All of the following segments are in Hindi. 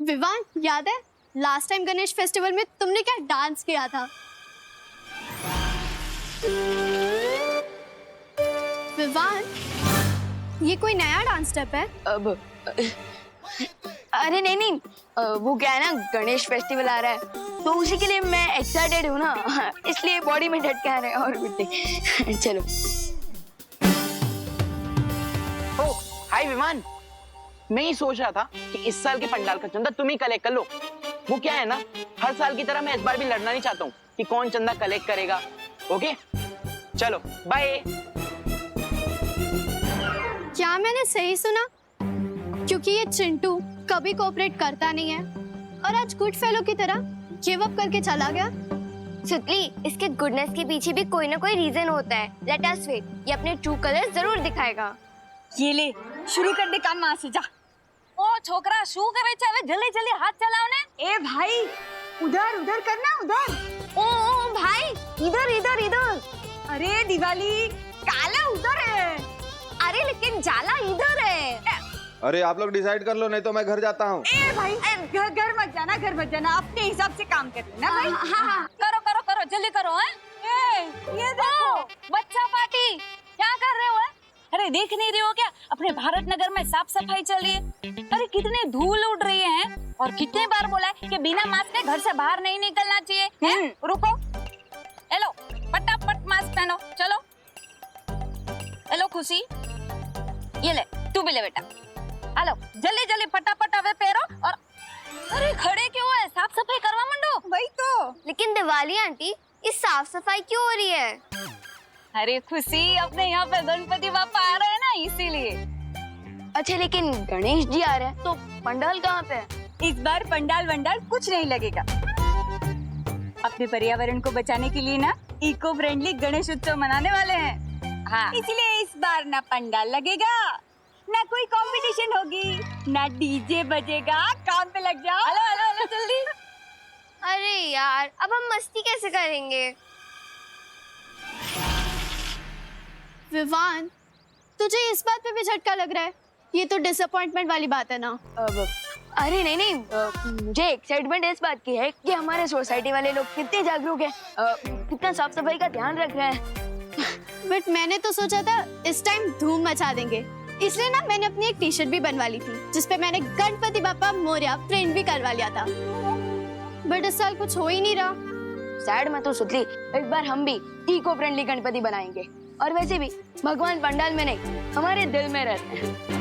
विवान, याद है लास्ट टाइम गणेश फेस्टिवल में तुमने क्या डांस किया था? विवान, ये कोई नया डांस स्टेप है? अब अरे नहीं नहीं, वो क्या है ना, गणेश फेस्टिवल आ रहा है तो उसी के लिए मैं एक्साइटेड हूँ ना, इसलिए बॉडी में झटके आ रहे हैं और कुछ नहीं। चलो। ओ हाय विमान, मैं ही सोच रहा था कि इस साल के पंडाल का चंदा तुम ही कलेक्ट कर लो। वो क्या है ना, हर साल की तरह मैं इस बार भी लड़ना नहीं चाहता हूँ कि कौन चंदा कलेक्ट करेगा। ओके चलो बाय। क्या मैंने सही सुना? क्योंकि ये चिंटू कभी कोऑपरेट करता नहीं है और आज गुड फेलो की तरह गिव अप करके चला गया। सुतली, इसके गुडनेस के पीछे भी कोई ना कोई रीजन होता है। लेट अस वेट, ये अपने ट्रू कलर जरूर दिखाएगा। ये ले, शुरू कर दे काम वहां से, जा। ओ छोकरा, शू करे છે હવે? જલ્દી જલ્દી હાથ ચલાવ ને। ए भाई, उधर उधर करना, उधर। ओ भाई, इधर इधर इधर। अरे दिवाली, काला उधर है। अरे लेकिन जाला इधर है। अरे आप लोग डिसाइड कर लो, नहीं तो मैं घर जाता हूँ। ए भाई, घर मत जाना, घर मत जाना, अपने हिसाब से काम कर लेना भाई। हाँ। करो करो करो, जल्दी करो। हैं? ये देखो, बच्चा पार्टी क्या कर रहे हो? अरे देख नहीं रहे हो क्या, अपने भारत नगर में साफ सफाई चल रही है। अरे कितनी धूल उड़ रही है और कितने बार बोला है कि बिना मास्क के घर से बाहर नहीं निकलना चाहिए। रुको, हेलो, फटाफट मास्क पहनो, चलो। हेलो खुशी, ये ले, तू भी ले बेटा। हेलो, जल्दी जल्दी फटाफट अबे पैरो। और अरे खड़े क्यों है, साफ सफाई करवा मंडो। वही तो। लेकिन दिवाली आंटी, ये साफ सफाई क्यों हो रही है? अरे खुशी, अपने यहाँ पे गणपति बापा आ रहे हैं ना, इसीलिए। अच्छा लेकिन गणेश जी आ रहे हैं तो पंडाल कहाँ पे है? इस बार पंडाल वंडाल कुछ नहीं लगेगा। अपने पर्यावरण को बचाने के लिए ना इको फ्रेंडली गणेश उत्सव मनाने वाले हैं। हाँ, इसलिए इस बार ना पंडाल लगेगा, ना कोई कंपटीशन होगी, ना डीजे बजेगा। काम पे लग जाओ। हेलो हेलो हेलो, जल्दी। अरे यार, अब हम मस्ती कैसे करेंगे? विवान, तुझे इस बात पे भी झटका लग रहा है? ये तो डिसअपॉइंटमेंट वाली बात है ना। अरे नहीं नहीं, मुझे एक्साइटमेंट इस बात की है कि हमारे सोसाइटी वाले लोग कितने जागरूक हैं, कितना साफ सफाई का ध्यान रख रहे हैं। बट मैंने तो सोचा था इस टाइम धूम मचा देंगे, इसलिए ना मैंने अपनी एक टी शर्ट भी बनवा ली थी जिसपे मैंने गणपति बापा मोरया प्रिंट भी करवा लिया था। बट इस साल कुछ हो ही नहीं रहा। सैड मत हो सुतली, इस बार हम भी इको फ्रेंडली गणपति बनाएंगे। और वैसे भी भगवान पंडाल में नहीं, हमारे दिल में रहते हैं।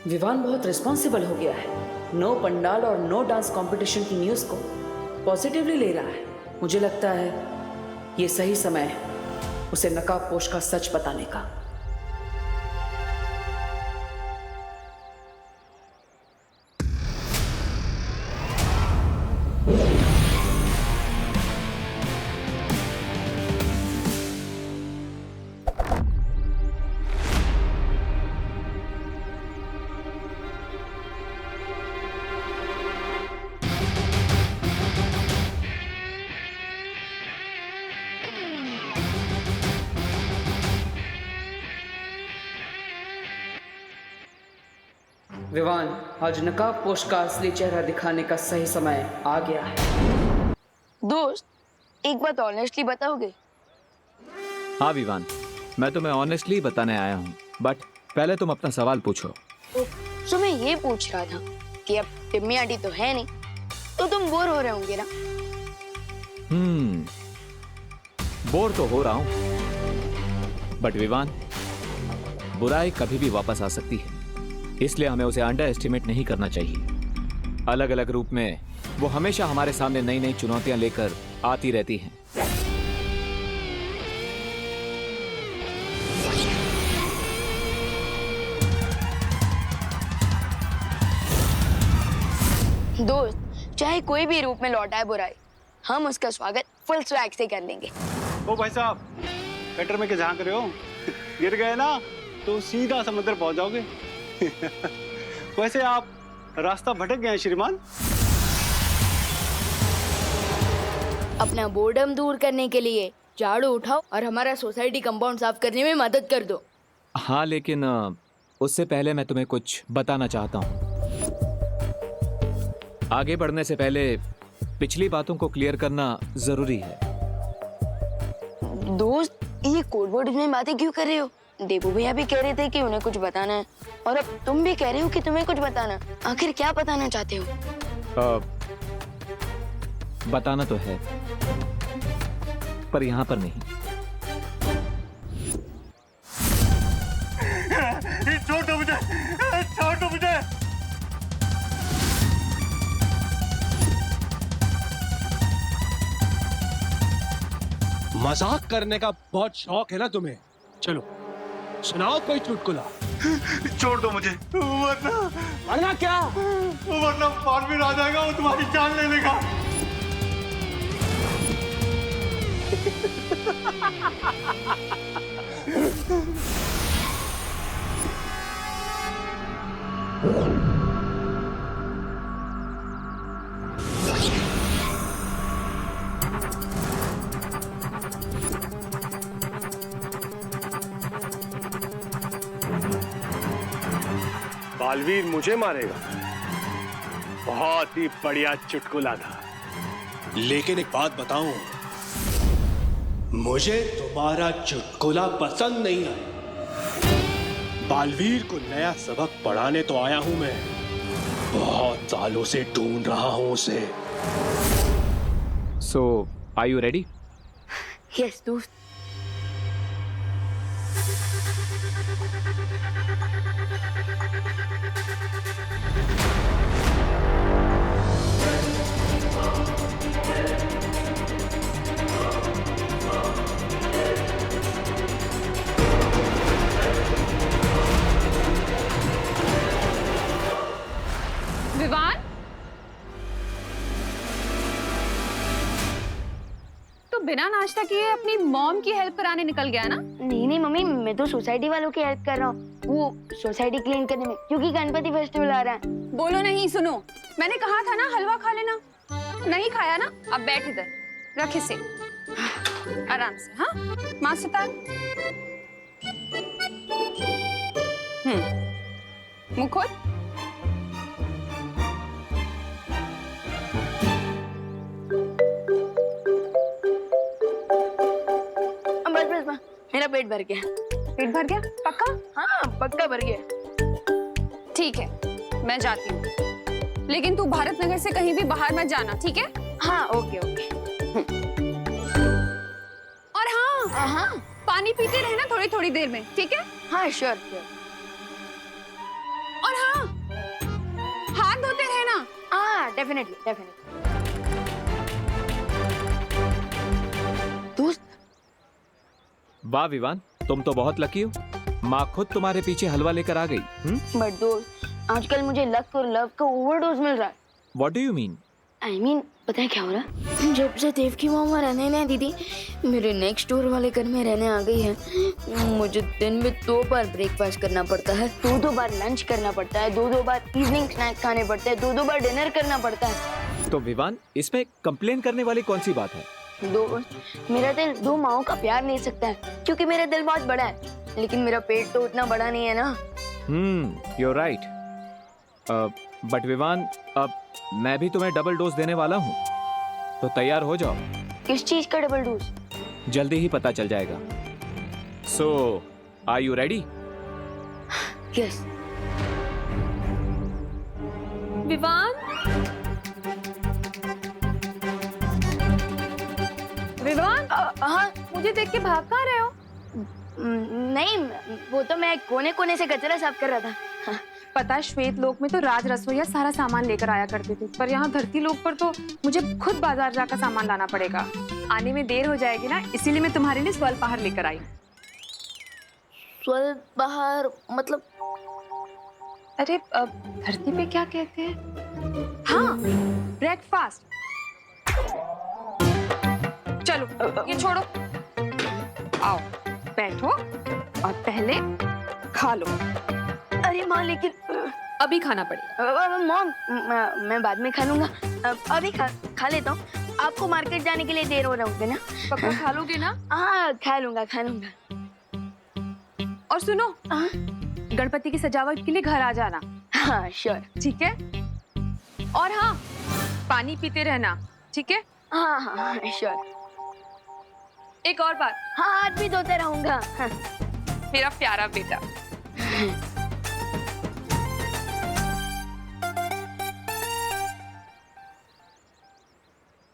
विवान बहुत रिस्पॉन्सिबल हो गया है। नो पंडाल और नो डांस कंपटीशन की न्यूज़ को पॉजिटिवली ले रहा है। मुझे लगता है ये सही समय है उसे नकाबपोश का सच बताने का। विवान, आज नकाबपोश का असली चेहरा दिखाने का सही समय आ गया है। दोस्त, एक बात ऑनेस्टली बताओगे? हाँ विवान, मैं तुम्हें ऑनेस्टली बताने आया हूँ, बट पहले तुम अपना सवाल पूछो। तो मैं ये पूछ रहा था कि अब टिम्मी आंटी तो है नहीं, तो तुम बोर हो रहे होंगे ना? बोर तो हो रहा हूँ, बट विवान, बुराई कभी भी वापस आ सकती है, इसलिए हमें उसे अंडर एस्टिमेट नहीं करना चाहिए। अलग अलग रूप में वो हमेशा हमारे सामने नई नई चुनौतियां लेकर आती रहती हैं। दोस्त, चाहे कोई भी रूप में लौटाए बुराई, हम उसका स्वागत फुल स्वैग से कर लेंगे। ओ भाई साहब, कटर में क्या झांक रहे हो? गिर गए ना तो सीधा समुद्र पहुंच जाओगे। वैसे आप रास्ता भटक गए हैं श्रीमान। अपना बोर्डम दूर करने के लिए झाड़ू उठाओ और हमारा सोसाइटी कंपाउंड साफ करने में मदद कर दो। हाँ, लेकिन उससे पहले मैं तुम्हें कुछ बताना चाहता हूँ। आगे बढ़ने से पहले पिछली बातों को क्लियर करना जरूरी है। दोस्त, ये कोड वर्ड में बातें क्यों कर रहे हो? देबू भैया भी कह रहे थे कि उन्हें कुछ बताना है, और अब तुम भी कह रहे हो कि तुम्हें कुछ बताना। आखिर क्या बताना चाहते हो? बताना तो है, पर यहाँ पर नहीं। छोड़ दो मुझे, छोड़ दो मुझे। मजाक करने का बहुत शौक है ना तुम्हें? चलो सुनाओ कोई चुटकुला। छोड़ दो मुझे, वरना क्या? वरना बालवीर आ जाएगा, वो तुम्हारी जान ले लेगा। बालवीर मुझे मारेगा? बहुत ही बढ़िया चुटकुला था। लेकिन एक बात बताऊं, मुझे तुम्हारा चुटकुला पसंद नहीं आया। बालवीर को नया सबक पढ़ाने तो आया हूं मैं, बहुत सालों से ढूंढ रहा हूं उसे। सो आर यू रेडी? यस दोस्त। विवान, तो बिना नाश्ता किए अपनी मॉम की हेल्प कराने निकल गया ना? नहीं मम्मी, मैं तो सोसाइटी वालों की हेल्प कर रहा हूँ, वो सोसाइटी क्लीन करने में, क्योंकि गणपति फेस्टिवल आ रहा है। बोलो नहीं, सुनो, मैंने कहा था ना हलवा खा लेना। नहीं खाया ना? अब बैठ इधर, रख इसे आराम से। हाँ, माँ सुतार। मुंह खोल। बस मेरा पेट भर गया। पेट भर गया? पक्का? हाँ पक्का भर गया। ठीक है, मैं जाती हूँ, लेकिन तू भारत नगर से कहीं भी बाहर मत जाना, ठीक है? हाँ ओके ओके। और हाँ, पानी पीते रहना थोड़ी थोड़ी देर में, ठीक है? हाँ श्योर श्योर। और हाँ, हाथ धोते रहना। हाँ डेफिनेटली डेफिनेटली। दोस्त, वाह विवान, तुम तो बहुत लकी हो। माँ खुद तुम्हारे पीछे हलवा लेकर आ गई। बट दोस्त, आजकल मुझे लक और लव का ओवरडोज मिल रहा है। What do you mean? I mean, पता है क्या हो रहा है? जब से देव की मामा रहने ना दीदी मेरे नेक्स्ट डोर वाले घर में रहने आ गई है, मुझे दिन में 2 बार ब्रेकफास्ट करना पड़ता है, 2 बार लंच करना पड़ता है, 2 बार इवनिंग स्नैक खाने पड़ते हैं, 2 बार डिनर करना पड़ता है। तो विवान, इसमें कंप्लेन करने वाली कौन सी बात है? दोस्त, मेरा दिल 2 माओं का प्यार ले सकता है, क्योंकि मेरा दिल बहुत बड़ा है, लेकिन मेरा पेट तो उतना बड़ा नहीं है ना। you're right. बट विवान, अब मैं भी तुम्हें डबल डोज देने वाला हूँ, तो तैयार हो जाओ। किस चीज का डबल डोज? जल्दी ही पता चल जाएगा। So, are you ready? Yes. Vivaan, Vivaan, हाँ मुझे देख के भाग कहाँ रहे हो? नहीं, वो तो मैं कोने कोने से कचरा साफ कर रहा था। हाँ। पता है, श्वेत लोक में तो राज रसोईया सारा सामान लेकर आया करते थे, पर यहाँ धरती लोक पर तो मुझे खुद बाजार जाकर सामान लाना पड़ेगा। आने में देर हो जाएगी ना, इसीलिए मैं तुम्हारे लिए स्वल्पाहार लेकर आई। स्वल्पाहार मतलब? अरे धरती पे क्या कहते हैं? हाँ, ब्रेकफास्ट। चलो ये छोड़ो, आओ बैठो और पहले खा लो। अरे माँ, लेकिन अभी खाना पड़ेगा। मॉम, मैं बाद में खा लूंगा, अभी खा लेता हूँ। आपको मार्केट जाने के लिए देर हो रहा होगा ना? पक्का खा लोगे ना? हाँ खा लूंगा। और सुनो, गणपति की सजावट के लिए घर आ जाना। हाँ श्योर। ठीक है? और हाँ, पानी पीते रहना, ठीक है? हाँ हाँ श्योर। एक और बात, हाँ हाथ भी धोते रहूंगा। हाँ। मेरा प्यारा बेटा।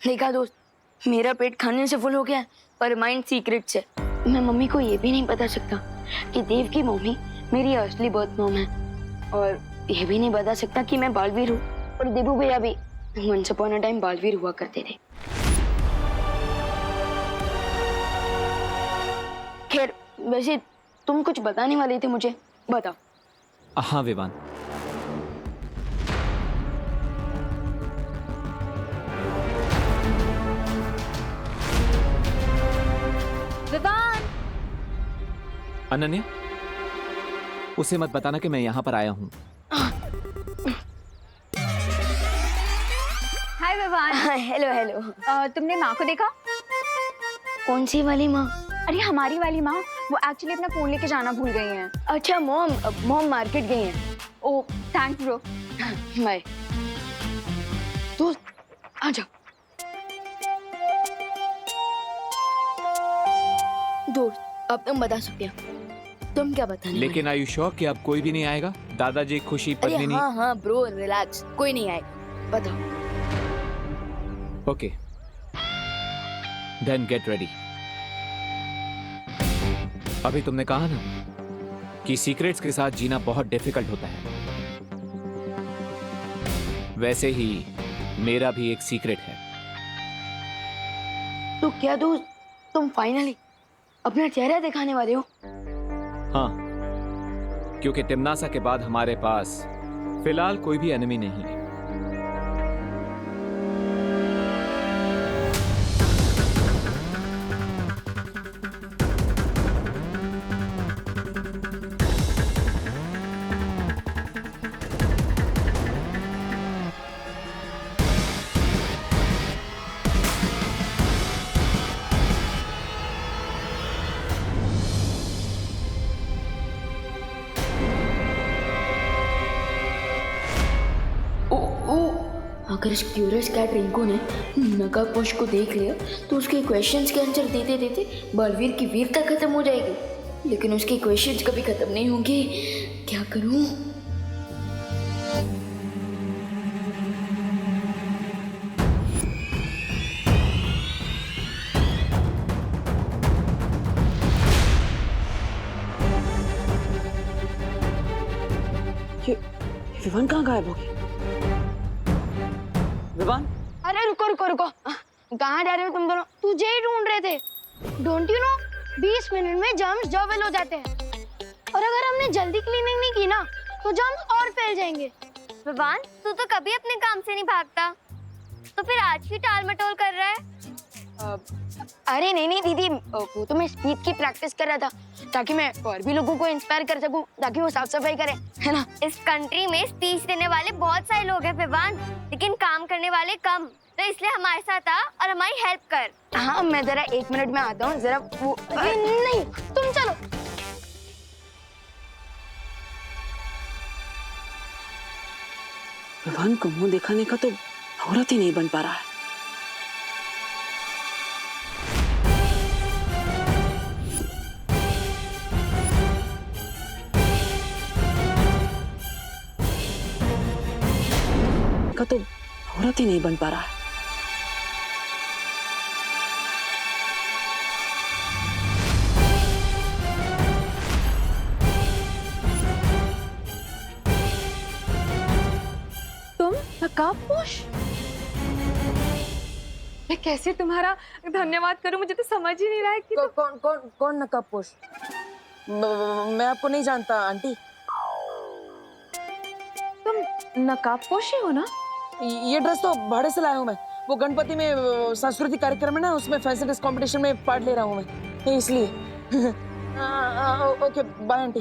देखा दोस्त, मेरा पेट खाने से फुल हो गया है, पर माइंड सीक्रेट से। मैं मम्मी को ये भी नहीं बता सकता कि देव की मम्मी मेरी असली बर्थ मॉम है, और ये भी नहीं बता सकता कि मैं बालवीर हूँ, और देवू भैया भी once upon a time Baalveer हुआ करते थे। खैर, वैसे तुम कुछ बताने वाले थे मुझे, बताओ। हाँ विवान, विवान, अनन्या, उसे मत बताना कि मैं यहाँ पर आया हूँ। हाय विवान। Hello hello. तुमने माँ को देखा? कौन सी वाली माँ? अरे हमारी वाली माँ, वो एक्चुअली अपना फोन लेके जाना भूल गई हैं। अच्छा मॉम मार्केट गई हैं। ओह थैंक्स ब्रो। बाय। दोस्त आ जाओ। दोस्त अब तुम बता सकते हो, तुम क्या बताने लेकिन आर यू श्योर कि अब कोई भी नहीं आएगा? दादाजी, खुशी, अरे पत्नी? हाँ हाँ ब्रो रिलैक्स, कोई नहीं आएगा, बताओ। Okay, then get ready. अभी तुमने कहा ना कि सीक्रेट्स के साथ जीना बहुत डिफिकल्ट होता है, वैसे ही मेरा भी एक सीक्रेट है। तो क्या दोस्त, तुम फाइनली अपना चेहरा दिखाने वाले हो? हाँ, क्योंकि तिमनासा के बाद हमारे पास फिलहाल कोई भी एनिमी नहीं है। अगर इस क्यूरियस कैट रिंकू ने नकाबपोश को देख लिया तो उसके क्वेश्चंस के आंसर देते देते बलवीर की वीरता खत्म हो जाएगी, लेकिन उसके क्वेश्चंस कभी खत्म नहीं होंगे। क्या करूं? ये विवान कहाँ गायब हो गई? विवान? अरे रुको रुको रुको, कहाँ जा रहे हो तुम दोनों? तुझे ही ढूंढ रहे थे। डोंट यू नो 20 मिनट में जर्म्स जॉवेल हो जाते हैं, और अगर हमने जल्दी क्लीनिंग नहीं की ना तो जर्म्स और फैल जाएंगे। विवान, तू तो कभी अपने काम से नहीं भागता, तो फिर आज भी टाल मटोल कर रहा है? अरे नहीं दीदी, वो तो मैं स्पीच की प्रैक्टिस कर रहा था ताकि मैं और भी लोगों को इंस्पायर कर सकूं, ताकि वो साफ सफाई करें, है ना? इस कंट्री में स्पीच देने वाले बहुत सारे लोग हैं विवान, लेकिन काम करने वाले कम, तो इसलिए हमारे साथ आ और हमारी हेल्प कर। हाँ, मैं जरा 1 मिनट में आता हूँ, जरा वो नहीं, तुम चलो। विवान को मुंह दिखाने का तो औरत ही नहीं बन पा रहा है। का तो औरत ही नहीं बन पा रहा है। तुम नकाबपोश? मैं कैसे तुम्हारा धन्यवाद करूं, मुझे तो समझ ही नहीं रहा है कि कौन नकाबपोश? मैं आपको नहीं जानता आंटी। तुम नकाबपोश ही हो ना? ये ड्रेस तो भाड़े से लाया हूँ मैं, वो गणपति में सांस्कृतिक कार्यक्रम है ना, उसमें फैशन डिस कंपटीशन में पार्ट ले रहा हूँ मैं, इसलिए। Okay bye aunty.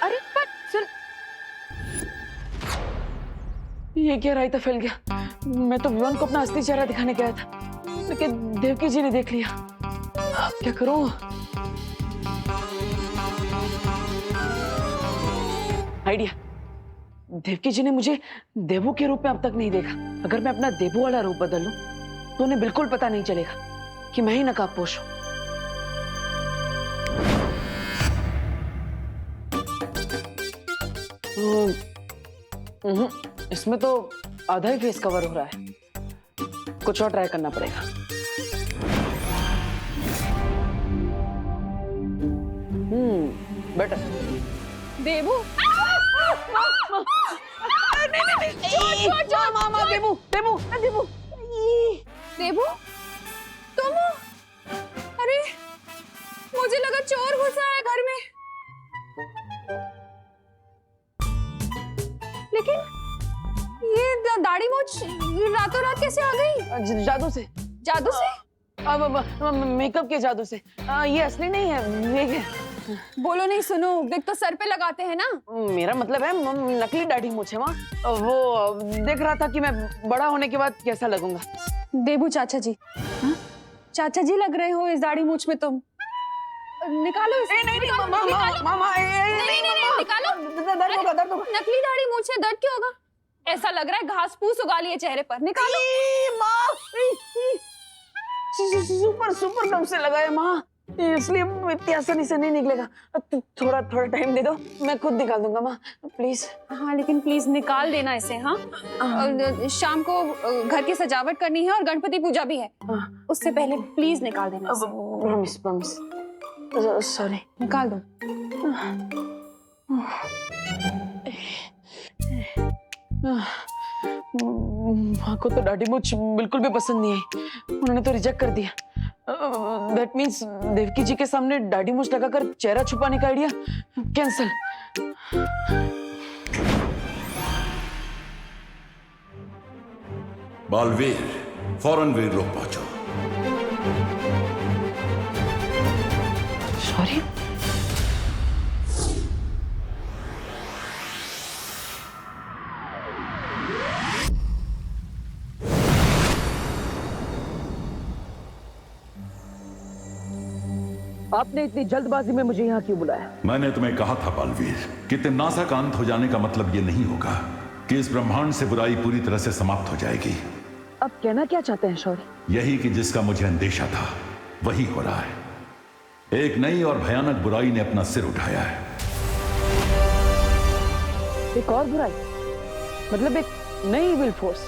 अरे पर सुन, ये क्या रायता फैल गया? मैं तो विवान को अपना असली चेहरा दिखाने गया था, लेकिन देवकी जी ने देख लिया। क्या करूं? आइडिया, देवकी जी ने मुझे देवू के रूप में अब तक नहीं देखा। अगर मैं अपना देवू वाला रूप बदल लूं तो उन्हें बिल्कुल पता नहीं चलेगा कि मैं ही नकाबपोश हूं। इसमें तो आधा ही फेस कवर हो रहा है, कुछ और ट्राई करना पड़ेगा। बेटर। देवू मामा देवू देवू देवू देवू तुम हो? अरे मुझे लगा चोर घुसा है घर में, लेकिन ये दाढ़ी मूछ रातों रात कैसे आ गई? जादू से। जादू से? अब मेकअप के जादू से। ये असली नहीं है, फेक है। बोलो नहीं, सुनो, विग तो सर पे लगाते हैं ना। मेरा मतलब है नकली दाढ़ी मूछ है माँ। वो देख रहा था कि मैं बड़ा होने के बाद कैसा लगूंगा। देवू चाचा जी, चाचा जी लग रहे हो इस दाढ़ी मूछ में तुम। निकालो इसे। नहीं मामा निकालो। दर्द होगा, दर्द होगा। नकली दाढ़ी मूछ है, दर्द क्यों होगा? ऐसा लग रहा है घास फूस उगा लिए चेहरे पर। निकालो। सुपर सुपर दम से लगा है माँ, इसलिए इतनी आसानी से नहीं निकलेगा। थोड़ा टाइम दे दो, मैं खुद निकाल दूंगा माँ, प्लीज। हाँ लेकिन प्लीज निकाल देना इसे। हाँ शाम को घर की सजावट करनी है और गणपति पूजा भी है, उससे पहले प्लीज निकाल देना इसे। Promise promise. सॉरी। निकाल दो। माँ को तो दाढ़ी मूछ बिल्कुल भी पसंद नहीं आई, उन्होंने तो रिजेक्ट कर दिया। दैट मीन्स देवकी जी के सामने दाढ़ी मूछ लगाकर चेहरा छुपाने का आइडिया कैंसिल। बालवीर, फौरन वीर लोग पहुंचो। सॉरी। आपने इतनी जल्दबाजी में मुझे यहाँ क्यों बुलाया? मैंने तुम्हें कहा था बालवीर कि तिम्नासा का अंत हो जाने का मतलब ये नहीं होगा कि इस ब्रह्मांड से बुराई पूरी तरह से समाप्त हो जाएगी। अब कहना क्या चाहते हैं शौर्य? यही कि जिसका मुझे अंदेशा था वही हो रहा है। एक नई और भयानक बुराई ने अपना सिर उठाया है। एक और बुराई? मतलब एक नई इविल फोर्स?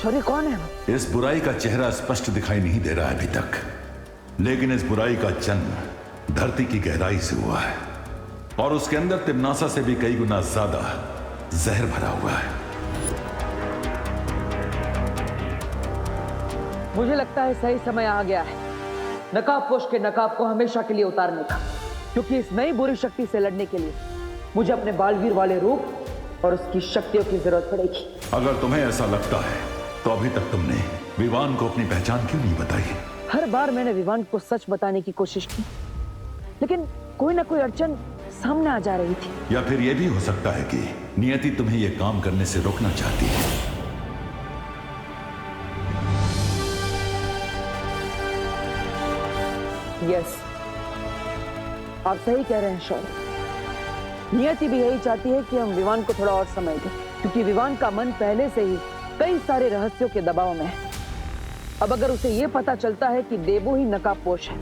शौर्य कौन है वो? इस बुराई का चेहरा स्पष्ट दिखाई नहीं दे रहा है अभी तक, लेकिन इस बुराई का जन्म धरती की गहराई से हुआ है और उसके अंदर तिम्नासा से भी कई गुना ज्यादा जहर भरा हुआ है। मुझे लगता है सही समय आ गया है नकाबपोश के नकाब को हमेशा के लिए उतारने का, क्योंकि इस नई बुरी शक्ति से लड़ने के लिए मुझे अपने बालवीर वाले रूप और उसकी शक्तियों की जरूरत पड़ेगी। अगर तुम्हें ऐसा लगता है तो अभी तक तुमने विवान को अपनी पहचान क्यों नहीं बताई? हर बार मैंने विवान को सच बताने की कोशिश की, लेकिन कोई ना कोई अड़चन सामने आ जा रही थी। या फिर यह भी हो सकता है कि नियति तुम्हें यह काम करने से रोकना चाहती है। यस, आप सही कह रहे हैं शौर्य। नियति भी यही चाहती है कि हम विवान को थोड़ा और समय दें, क्योंकि विवान का मन पहले से ही कई सारे रहस्यों के दबाव में है। अब अगर उसे यह पता चलता है कि देवू ही नकाबपोश है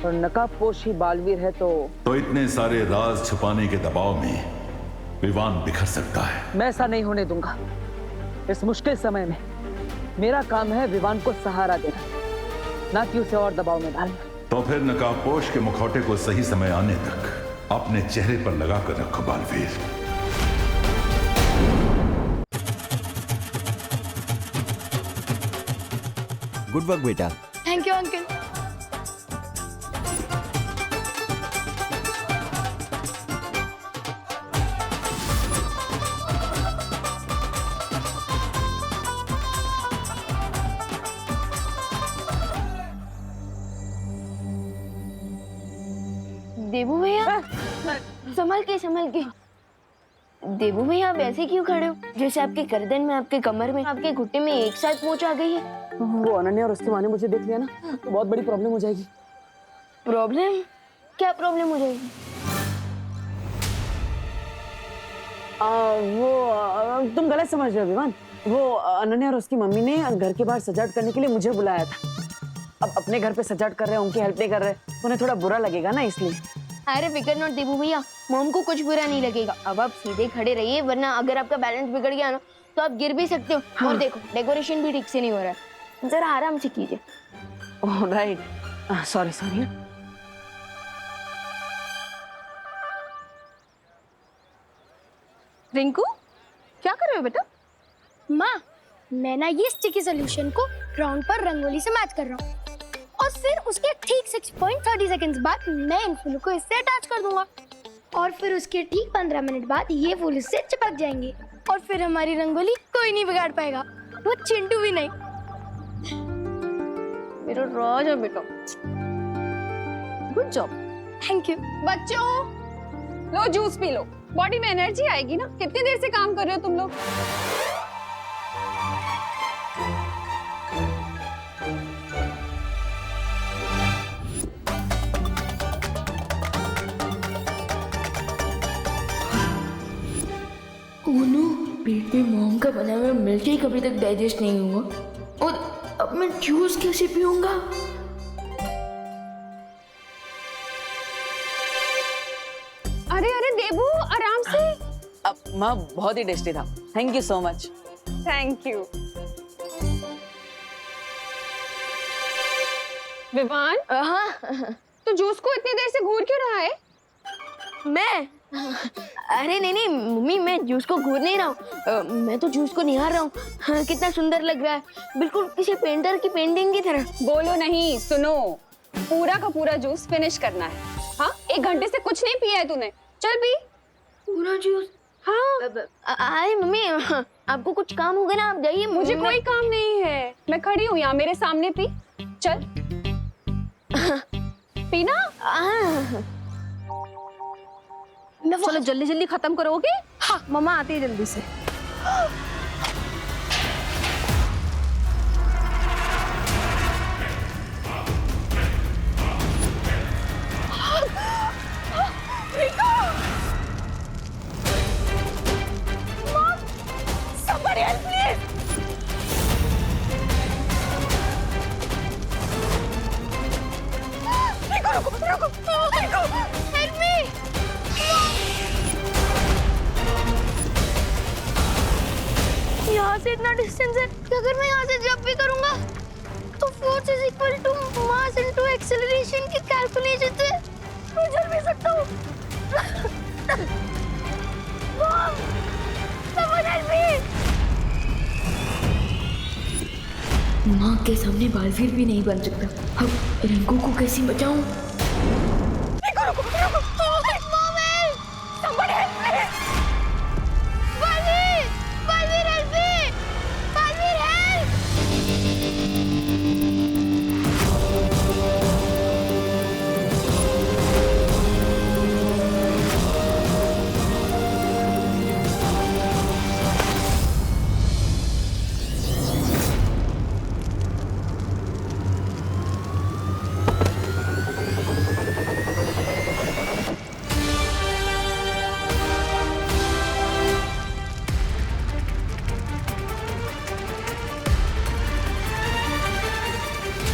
और नकाबपोश ही बालवीर है तो इतने सारे राज छुपाने के दबाव में विवान बिखर सकता है। मैं ऐसा नहीं होने दूंगा। इस मुश्किल समय में मेरा काम है विवान को सहारा देना, ना कि उसे और दबाव में डालना। तो फिर नकाबपोश के मुखौटे को सही समय आने तक अपने चेहरे पर लगाकर रखो बालवीर। गुड वर्क बेटा। Thank you uncle. देवू भैया, संभल के। देवू भैया, आप ऐसे क्यों खड़े हो? जैसे आपके गर्दन में, आपके कमर में, आपके घुटने में एक साथ मोच आ गई है। वो अनन्या और उसकी माँ ने मुझे देख लिया ना, तो बहुत बड़ी प्रॉब्लम हो जाएगी। प्रॉब्लम? क्या प्रॉब्लम हो जाएगी? तुम गलत समझ रहे हो विमान। वो अनन्या और उसकी मम्मी ने घर के बाहर सजावट करने के लिए मुझे बुलाया था। अब अपने घर पे सजावट कर रहे हैं, उनकी हेल्प नहीं कर रहे, उन्हें थोड़ा बुरा लगेगा ना, इसलिए। अरे फिकर नॉट देबू भैया, मॉम को कुछ बुरा नहीं लगेगा। अब आप सीधे खड़े रहिए, वरना अगर आपका बैलेंस बिगड़ गया ना तो आप गिर भी सकते हो। हाँ। और देखो डेकोरेशन भी ठीक से नहीं हो रहा है, जरा आराम से कीजिए। Oh right, sorry sorry. Rinku क्या कर रहे हो बेटा? माँ, मैं ना ये स्टिकी सोल्यूशन को ग्राउंड पर रंगोली से मैच कर रहा हूँ और फिर उसके ठीक 6.30 सेकंड्स बाद मैं इन फूलों को इससे अटैच कर दूंगा और फिर उसके ठीक 15 मिनट बाद ये फूल इससे चिपक जाएंगे और फिर हमारी रंगोली कोई नहीं बिगाड़ पाएगा, वो चिंटू भी नहीं। मेरा राजा बेटा, गुड जॉब। Thank you. बच्चों लो जूस पी लो, बॉडी में एनर्जी आएगी ना। कितनी देर से काम कर रहे हो तुम लोग? पेट में मॉम का बना हुआ मिल्क केक अभी तक डाइजेस्ट नहीं हुआ और अब मैं जूस कैसे पीऊंगा? अरे अरे देबू आराम से। अब माँ बहुत ही टेस्टी था, thank you so much. Thank you. Vivaan, हाँ तो जूस को इतनी देर से घूर क्यों रहा है? मैं अरे नहीं मम्मी, मैं जूस को घूर नहीं रहा हूँ, मैं तो जूस को निहार रहा हूँ। हाँ, कितना सुंदर लग रहा है, बिल्कुल किसी पेंटर की पेंटिंग की तरह। बोलो नहीं, सुनो, पूरा का पूरा जूस फिनिश करना है। हाँ, 1 घंटे से कुछ नहीं पिया है तूने, चल पी पूरा जूस। हाँ अरे मम्मी, आपको कुछ काम होगा ना, आप जाइए। मुझे कोई काम नहीं है, मैं खड़ी हूँ यहाँ, मेरे सामने पी। चल पीना। चलो जल्दी जल्दी खत्म करोगे? हाँ, मम्मा आती है जल्दी से। Somebody help me! रुको, help me! यहाँ से इतना डिस्टेंस है कि अगर मैं यहाँ से जंप भी करूँगा तो force is equal to mass into acceleration की कैलकुलेशन से मैं चल भी सकता हूँ। Mom, someone help me! माँ के सामने बालवीर भी नहीं बन सकता, अब रिंकू को कैसे बचाऊं? रुको, Mom help! Somebody help me! Balveer help me! Balveer help!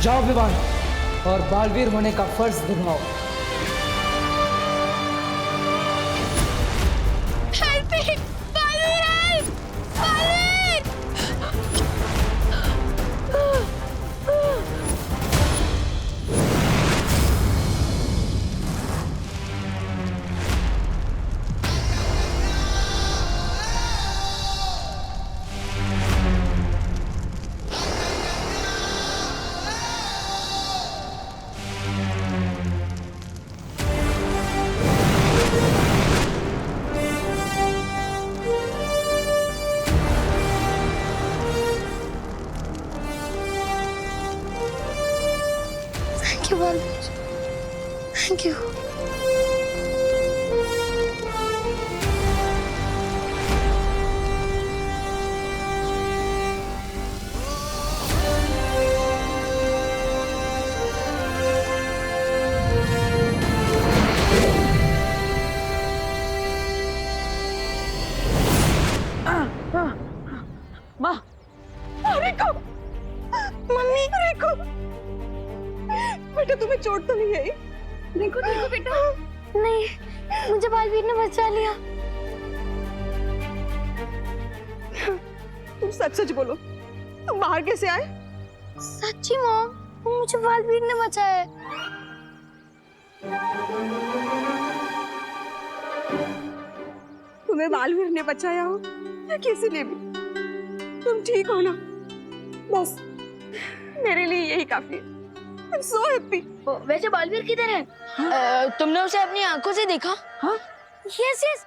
जाओ विवान और बालवीर होने का फर्ज निभाओ। Help me! Balveer help! Balveer! Thank you, Balveer. Thank you. बेटा तुम्हें चोट तो नहीं आई? देखो देखो बेटा। नहीं, मुझे बालवीर ने बचा लिया। तुम सच सच बोलो, तुम बाहर कैसे आए? सच्ची मॉम, मुझे बालवीर ने बचाया। तुम्हें बालवीर ने बचाया हो या किसी ने भी, तुम ठीक हो ना? बस मेरे लिए यही काफी है। I'm so happy. वैसे बालवीर किधर है? तुमने उसे अपनी आंखों से देखा? हाँ? यस यस,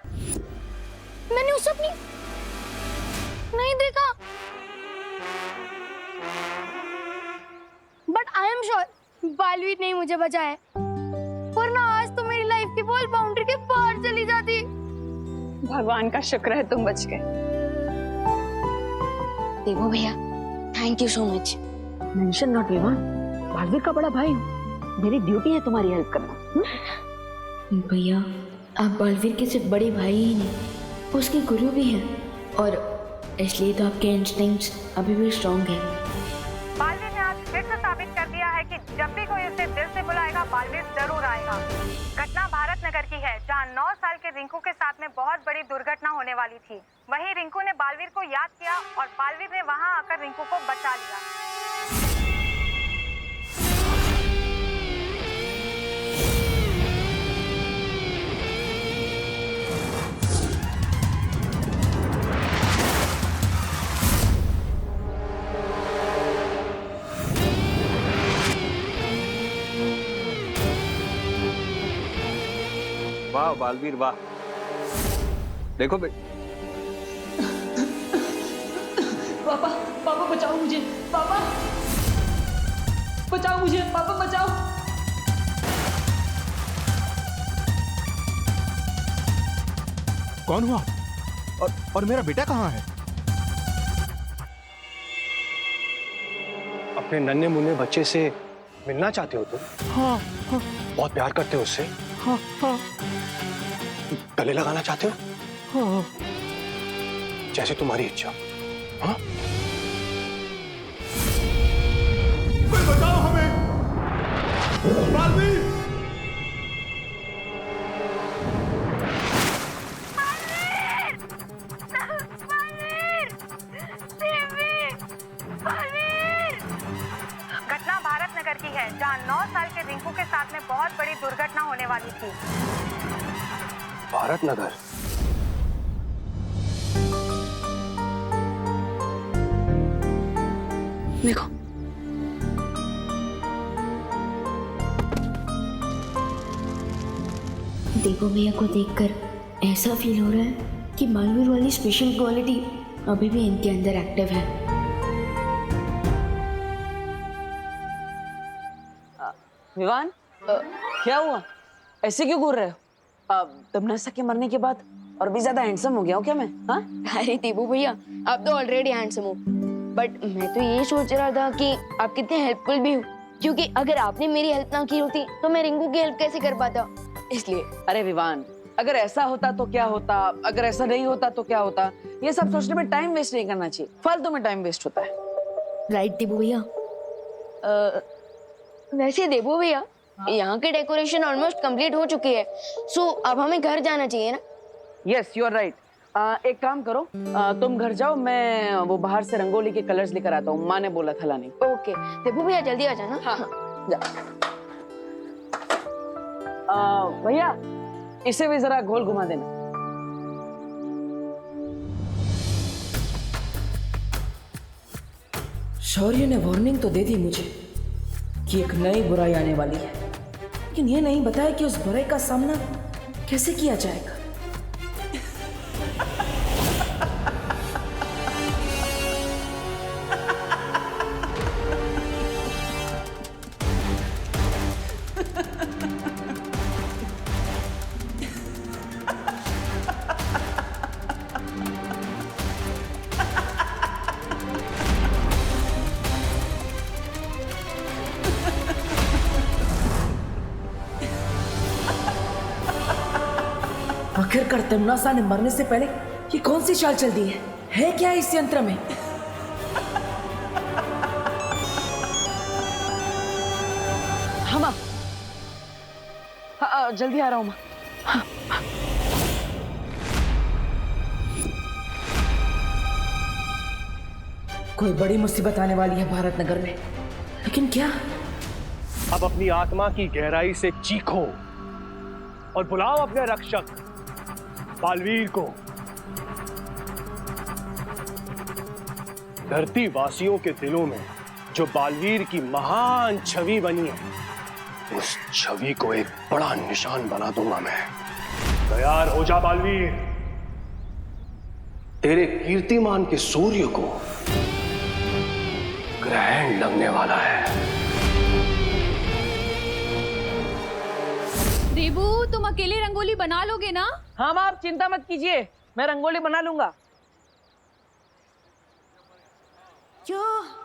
मैंने उसे अपनी नहीं देखा, but I am sure Baalveer ने मुझे बचाया है, वरना आज तो मेरी लाइफ की बॉल बाउंड्री के बाहर चली जाती। भगवान का शुक्र है तुम बच गए। देवो भैया, thank you so much. Mention not Vivaan, Baalveer का बड़ा भाई हूँ, मेरी ड्यूटी है तुम्हारी हेल्प करना। भैया, आप बालवीर के सिर्फ बड़े भाई ही नहीं, उसके गुरु भी हैं, और इसलिए तो आपके इंस्टिंक्ट्स अभी भी स्ट्रॉन्ग हैं। बालवीर ने आज फिर से साबित कर दिया है कि जब भी कोई उसे दिल से बुलाएगा, बालवीर जरूर आएगा। घटना भारत नगर की है, जहां 9 साल के रिंकू के साथ में बहुत बड़ी दुर्घटना होने वाली थी। वहीं रिंकू ने बालवीर को याद किया और बालवीर ने वहां आकर रिंकू को बचा लिया। वाह बालवीर वाह। देखो पापा, पापा बचाओ मुझे, पापा बचाओ मुझे, पापा बचाओ। कौन हुआ? और मेरा बेटा कहाँ है? अपने नन्हे मुन्ने बच्चे से मिलना चाहते हो तुम? हाँ, हाँ। बहुत प्यार करते हो उससे? हाँ, हाँ। गले लगाना चाहते हो? हाँ। जैसे तुम्हारी इच्छा। हाँ? कोई बचाओ हमें! बालवीर! घटना भारत नगर की है, जहां 9 साल के रिंकू के साथ में बहुत बड़ी दुर्घटना होने वाली थी। भारत नगर? देखो, देवो भैया को देखकर ऐसा फील हो रहा है कि बालवीर वाली स्पेशल क्वालिटी अभी भी इनके अंदर एक्टिव है। विवान, क्या हुआ? ऐसे क्यों घूर रहे हो? तमन्ना के मरने के बाद और भी ज्यादा हैंडसम हो गया हूँ क्या मैं? हाँ? अरे देवो भैया, आप तो ऑलरेडी हैंडसम हो, बट मैं तो ये सोच रहा था कि आप कितने हेल्पफुल भी हो, क्योंकि अगर आपने मेरी हेल्प ना की होती तो मैं रिंकू की हेल्प कैसे कर पाता, इसलिए। अरे विवान, अगर ऐसा होता तो क्या होता, अगर ऐसा नहीं होता तो क्या होता, ये सब सोचने में टाइम वेस्ट नहीं करना चाहिए, फालतू में टाइम वेस्ट होता है। राइट देवो भैया। वैसे देवो भैया, यहाँ की डेकोरेशन ऑलमोस्ट कंप्लीट हो चुकी है, सो अब हमें घर जाना चाहिए ना? Yes, you are right. एक काम करो, तुम घर जाओ, मैं वो बाहर से रंगोली के कलर्स लेकर आता हूँ, माँ ने बोला था लाने। ओके देवो भैया, जल्दी आ जाना। हाँ, जा। भैया, इसे भी जरा गोल घुमा देना। शौर्य ने वार्निंग तो दे दी मुझे कि एक नई बुराई आने वाली है, लेकिन ये नहीं बताया कि उस बुराई का सामना कैसे किया जाएगा। आखिरकार तमन्ना ने मरने से पहले ये कौन सी चाल चल दी है क्या इस यंत्र में? हाँ माँ, हाँ, जल्दी आ रहा हूँ माँ। कोई बड़ी मुसीबत आने वाली है भारत नगर में, लेकिन क्या? अब अपनी आत्मा की गहराई से चीखो और बुलाओ अपने रक्षक बालवीर को। धरती वासियों के दिलों में जो बालवीर की महान छवि बनी है, उस छवि को एक बड़ा निशान बना दूंगा मैं। तैयार हो जा बालवीर, तेरे कीर्तिमान के सूर्य को ग्रहण लगने वाला है। देबू, तुम अकेले रंगोली बना लोगे ना? हाँ माँ, आप चिंता मत कीजिए, मैं रंगोली बना लूंगा। क्यों?